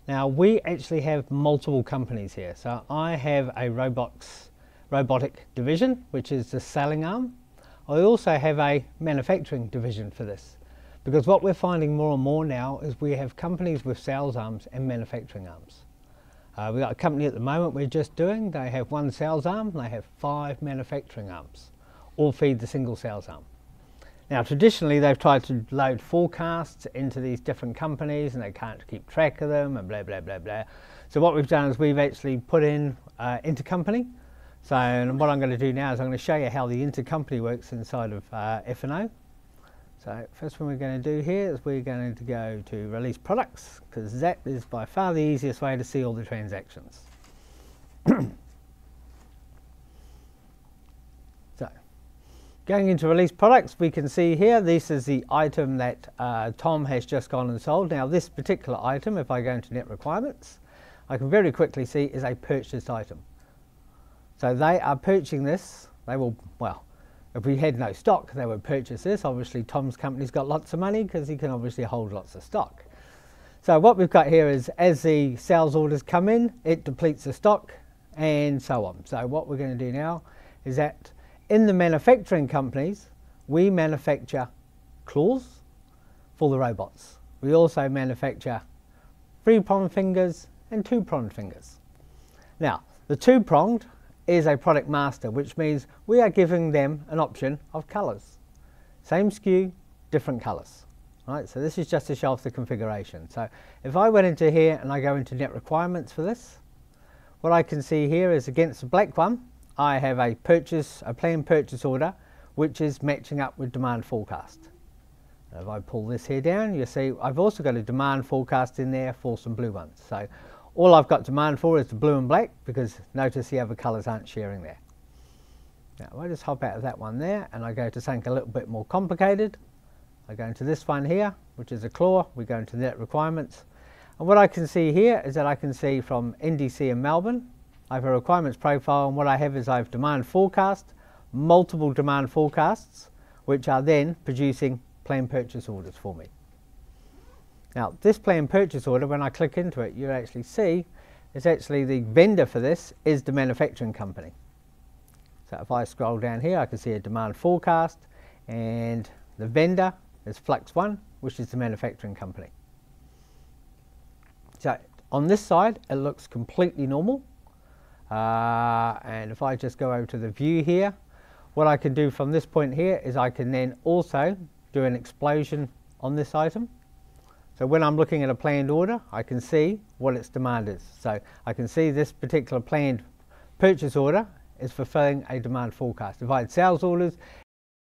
Now we actually have multiple companies here. So I have a robotic division, which is the selling arm. I also have a manufacturing division for this, because what we're finding more and more now is we have companies with sales arms and manufacturing arms. We've got a company at the moment we're just doing, they have one sales arm, they have 5 manufacturing arms, all feed the single sales arm. Now traditionally they've tried to load forecasts into these different companies and they can't keep track of them and blah blah blah blah. So what we've done is we've actually put in intercompany. So and what I'm going to do now is I'm going to show you how the intercompany works inside of F&O. So first thing we're going to do here is we're going to go to release products, because that is by far the easiest way to see all the transactions. So going into release products, we can see here this is the item that Tom has just gone and sold. Now this particular item, if I go into net requirements, I can very quickly see is a purchased item. So they are purchasing this. They will, well, if we had no stock, they would purchase this. Obviously Tom's company's got lots of money because he can obviously hold lots of stock. So what we've got here is as the sales orders come in, it depletes the stock and so on. So what we're going to do now is that in the manufacturing companies, we manufacture claws for the robots. We also manufacture 3-pronged fingers and 2-pronged fingers. Now the 2-pronged is a product master, which means we are giving them an option of colours. Same SKU, different colours. Right, so this is just to show off the configuration. So if I went into here and I go into net requirements for this, what I can see here is against the black one, I have a planned purchase order, which is matching up with demand forecast. Now if I pull this here down, you'll see I've also got a demand forecast in there for some blue ones. So all I've got demand for is the blue and black, because notice the other colours aren't sharing there. Now I just hop out of that one there and I go to something a little bit more complicated. I go into this one here, which is a claw. We go into net requirements. And what I can see here is that I can see from NDC in Melbourne, I have a requirements profile, and what I have is I have demand forecast, multiple demand forecasts, which are then producing planned purchase orders for me. Now this planned purchase order, when I click into it, you actually see it's actually the vendor for this is the manufacturing company. So if I scroll down here, I can see a demand forecast, and the vendor is Flux1, which is the manufacturing company. So on this side it looks completely normal, and if I just go over to the view here, what I can do from this point here is I can then also do an explosion on this item. So when I'm looking at a planned order, I can see what its demand is. So I can see this particular planned purchase order is fulfilling a demand forecast. If I had sales orders,